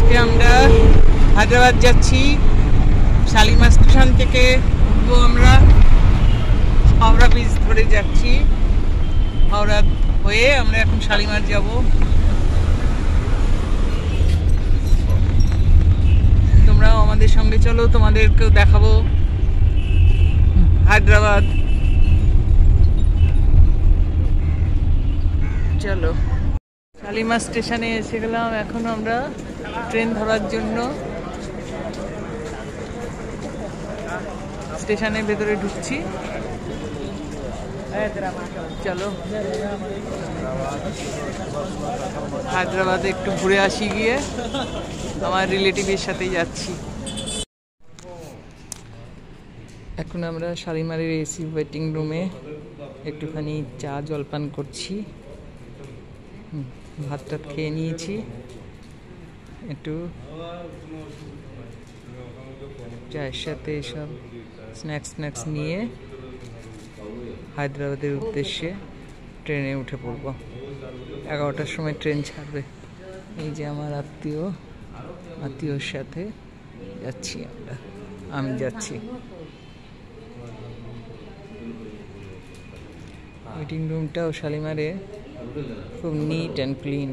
আজকে আমরা হায়দ্রাবাদ যাচ্ছি। শালিমার স্টেশন থেকে উঠবো আমরা, হাওড়া ব্রিজ ধরে যাচ্ছি। হাওড়া হয়ে আমরা এখন শালিমার যাব। তোমরাও আমাদের সঙ্গে চলো, তোমাদেরকেও দেখাবো হায়দ্রাবাদ। চলো, শালিমার স্টেশনে এসে গেলাম। এখন আমরা ট্রেন ধরার জন্য স্টেশনের ভেতরে ঢুকছি। চলো হায়দ্রাবাদে একটু ঘুরে আসি, গিয়ে আমার রিলেটিভের সাথেই যাচ্ছি। এখন আমরা শালিমারের এসি ওয়েটিং রুমে একটুখানি চা জলপান করছি। ভাত টাত খেয়ে নিয়েছি, একটু চায়ের সাথে সব স্ন্যাক্স নিয়ে হায়দ্রাবাদের উদ্দেশ্যে ট্রেনে উঠে পড়বো। 11টার সময় ট্রেন ছাড়বে। এই যে আমার আত্মীয়র সাথে যাচ্ছি আমি যাচ্ছি। ওয়েটিং রুমটাও শালিমারে খুব নিট অ্যান্ড ক্লিন।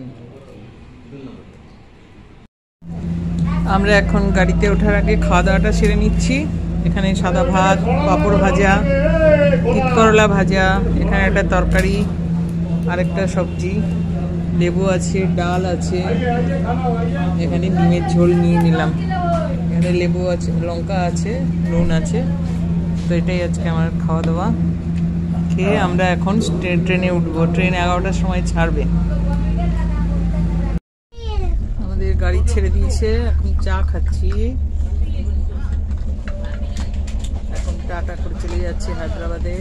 আমরা এখন গাড়িতে ওঠার আগে খাওয়া দাওয়াটা সেরে নিচ্ছি। এখানে সাদা ভাত, পাঁপড় ভাজা, তিত করলা ভাজা, এখানে একটা তরকারি, আরেকটা সবজি, লেবু আছে, ডাল আছে, এখানে ডিমের ঝোল নিয়ে নিলাম। এখানে লেবু আছে, লঙ্কা আছে, নুন আছে। তো এটাই আজকে আমার খাওয়া দাওয়া। খেয়ে আমরা এখন ট্রেনে উঠবো। ট্রেন 11টার সময় ছাড়বে। আমাদের গাড়ি ছেড়ে দিয়েছে, এখন চা খাচ্ছি। এখন টাটা করে চলে যাচ্ছি হায়দ্রাবাদে।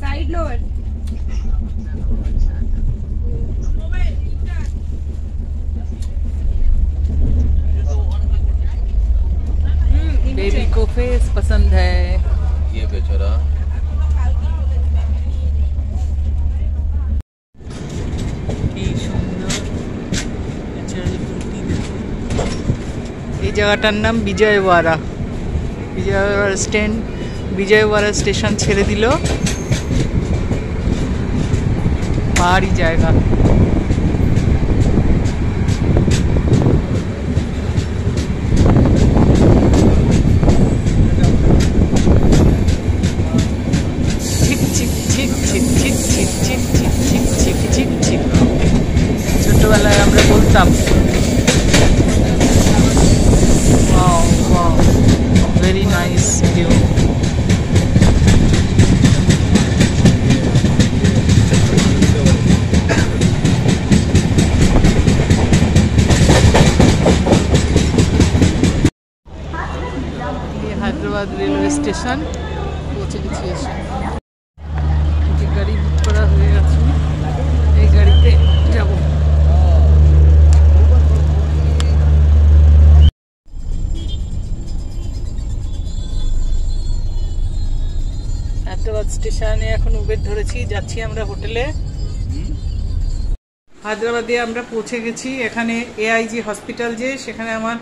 সাইড লোয়ার बेबी को फेस पसंद है ये बेचारा। এই জায়গাটার নাম বিজয়ওয়াড়া। বিজয়ওয়াড়া স্টেশন ছেড়ে দিল। পাহাড়ি জায়গা। ছোটবেলায় আমরা বলতাম very nice view. Hyderabad railway station পৌঁছে গেছি। এসে গাড়ি বুক করা হয়ে গেছে, এই গাড়িতে যাব। হায়দ্রাবাদ স্টেশনে এখন উবের ধরেছি, যাচ্ছি আমরা হোটেলে। হায়দ্রাবাদে আমরা পৌঁছে গেছি। এখানে AIG হসপিটাল, যে সেখানে আমার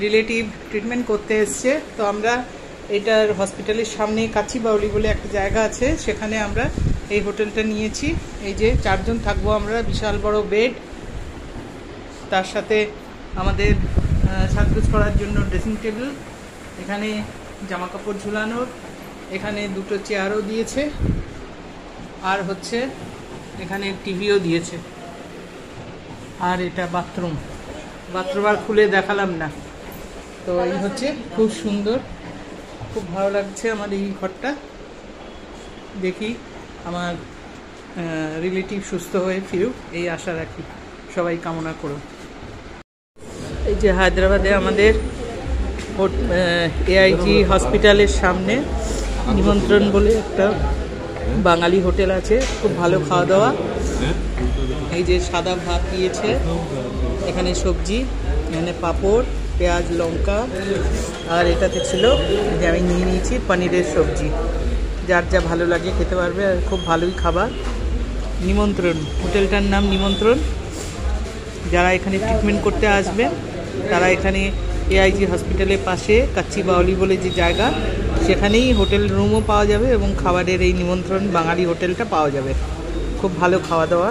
রিলেটিভ ট্রিটমেন্ট করতে এসছে। তো আমরা এটার হসপিটালের সামনে কাচিবাউলি বলে একটা জায়গা আছে, সেখানে আমরা এই হোটেলটা নিয়েছি। এই যে 4 জন থাকবো আমরা, বিশাল বড় বেড, তার সাথে আমাদের সাজগোজ করার জন্য ড্রেসিং টেবিল, এখানে জামা কাপড় ঝুলানোর, এখানে 2টো চেয়ারও দিয়েছে, আর হচ্ছে এখানে টিভিও দিয়েছে। আর এটা বাথরুম আর খুলে দেখালাম না। তো এই হচ্ছে, খুব সুন্দর, খুব ভালো লাগছে আমার এই ঘরটা। দেখি আমার রিলেটিভ সুস্থ হয়ে ফিরুক, এই আশা রাখি, সবাই কামনা করো। এই যে হায়দ্রাবাদে আমাদের AIG হসপিটালের সামনে নিমন্ত্রণ বলে একটা বাঙালি হোটেল আছে, খুব ভালো খাওয়া দাওয়া। এই যে সাদা ভাত দিয়েছে, এখানে সবজি, এখানে পাঁপড়, পেঁয়াজ, লঙ্কা, আর এটাতে ছিল যে আমি নিয়ে নিয়েছি পনিরের সবজি। যার যা ভালো লাগে খেতে পারবে। আর খুব ভালোই খাবার। নিমন্ত্রণ, হোটেলটার নাম নিমন্ত্রণ। যারা এখানে ট্রিটমেন্ট করতে আসবেন তারা এখানে AIG হসপিটালের পাশে কাচ্চি বাউলি বলে যে জায়গা, সেখানেই হোটেল রুমও পাওয়া যাবে এবং খাবারের এই নিমন্ত্রণ বাঙালি হোটেলটা পাওয়া যাবে। খুব ভালো খাওয়া দাওয়া।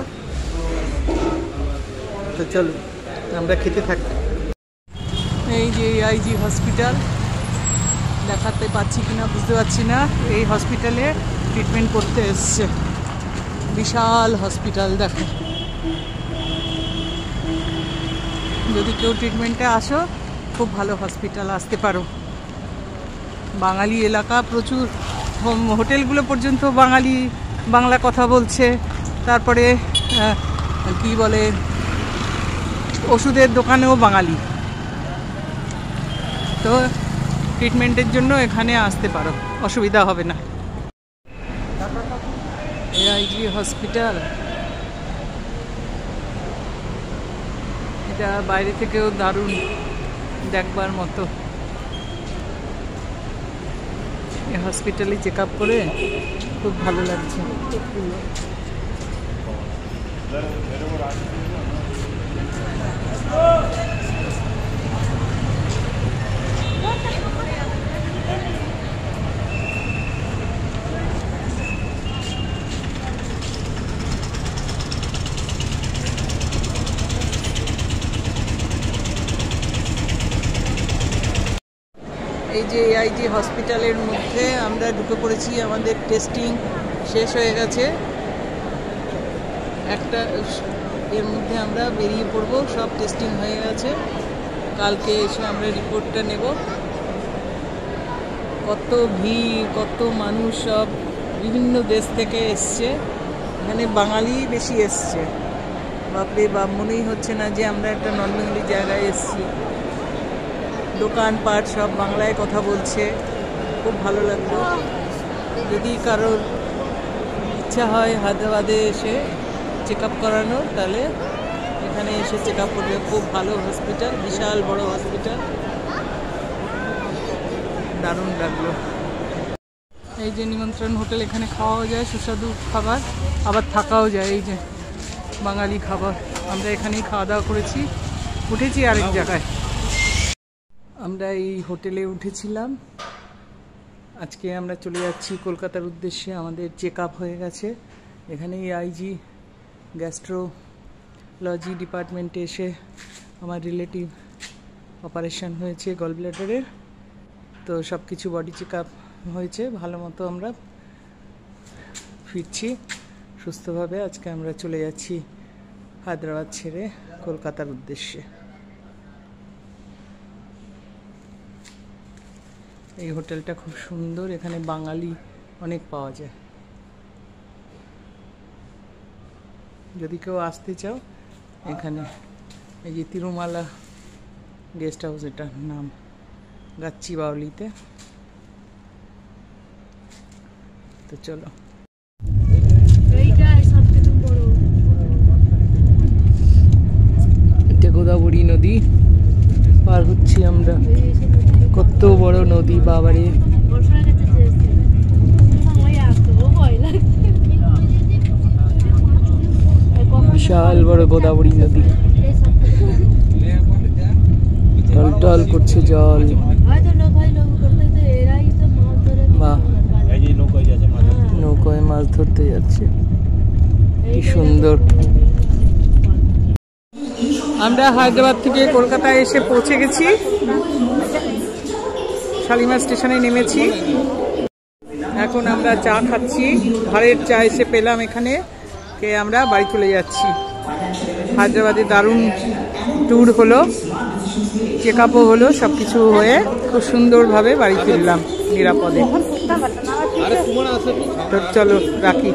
তো চলো আমরা খেতে থাকি। এই যে AIG হসপিটাল, দেখাতে পাচ্ছি কিনা বুঝতে পারছি না। এই হসপিটালে ট্রিটমেন্ট করতে এসছে। বিশাল হসপিটাল দেখো। যদি কেউ ট্রিটমেন্টে আসো, খুব ভালো হসপিটাল, আসতে পারো। বাঙালি এলাকা প্রচুর, হোটেলগুলো পর্যন্ত বাংলা কথা বলছে। তারপরে কি বলে, ওষুধের দোকানেও বাঙালি। তো ট্রিটমেন্টের জন্য এখানে আসতে পারো, অসুবিধা হবে না। AIG হসপিটাল, এটা বাইরে থেকেও দারুণ দেখবার মতো। এই হসপিটালে চেক আপ করে খুব ভালো লাগছে। এই যে AIG হসপিটালের মধ্যে আমরা ঢুকে পড়েছি। আমাদের টেস্টিং শেষ হয়ে গেছে। একটা এর মধ্যে আমরা বেরিয়ে পড়ব। সব টেস্টিং হয়ে গেছে। কালকে এসে আমরা রিপোর্টটা নেব। কত ভিড়, কত মানুষ, সব বিভিন্ন দেশ থেকে এসছে। এখানে বাঙালি বেশি এসছে। বাপরে বাপ, মনেই হচ্ছে না যে আমরা একটা নন বেঙ্গলি জায়গায় এসছি। দোকানপাট সব বাংলায় কথা বলছে। খুব ভালো লাগলো। যদি কারোর ইচ্ছা হয় হায়দ্রাবাদে এসে চেক আপ করানো, তাহলে এখানে এসে চেক আপ করবে। খুব ভালো হসপিটাল, বিশাল বড় হসপিটাল, দারুণ লাগলো। এই যে নিমন্ত্রণ হোটেল, এখানে খাওয়াও যায় সুস্বাদু খাবার, আবার থাকাও যায়। এই যে বাঙালি খাবার, আমরা এখানেই খাওয়া দাওয়া করেছি। উঠেছি আরেক জায়গায়। আমরা এই হোটেলে উঠেছিলাম। আজকে আমরা চলে যাচ্ছি কলকাতার উদ্দেশ্যে। আমাদের চেক আপ হয়ে গেছে। এখানে AIG গ্যাস্ট্রোলজি ডিপার্টমেন্টে এসে আমার রিলেটিভ অপারেশন হয়েছে গল ব্লাডারের। তো সব কিছু বডি চেক আপ হয়েছে ভালো মতো। আমরা ফিরছি সুস্থভাবে। আজকে আমরা চলে যাচ্ছি হায়দ্রাবাদ ছেড়ে কলকাতার উদ্দেশ্যে। এই হোটেলটা খুব সুন্দর। এখানে বাঙালি অনেক পাওয়া যায়। যদি কেউ আসতে চাও, এখানে এই যে তিরুমালা গেস্ট হাউস, এটার নাম গাচ্চি বাউলিতে। তো চলো, এটা গোদাবরী নদী পার হচ্ছি আমরা। কত বড় নদী বাবারে, বিশাল বড় গোদাবরী নদী। টলটল করছে জল। বাহ, নৌকায় মাছ ধরতে যাচ্ছে, কি সুন্দর। আমরা হায়দ্রাবাদ থেকে কলকাতায় এসে পৌঁছে গেছি। শালিমার স্টেশনে নেমেছি। এখন আমরা চা খাচ্ছি। ঘরের চা এসে পেলাম এখানে, কে আমরা বাড়ি চলে যাচ্ছি। হায়দ্রাবাদে দারুণ ট্যুর হলো, চেক আপও হলো, সব কিছু হয়ে খুব সুন্দরভাবে বাড়ি ফিরলাম নিরাপদে। তো চলো রাখি।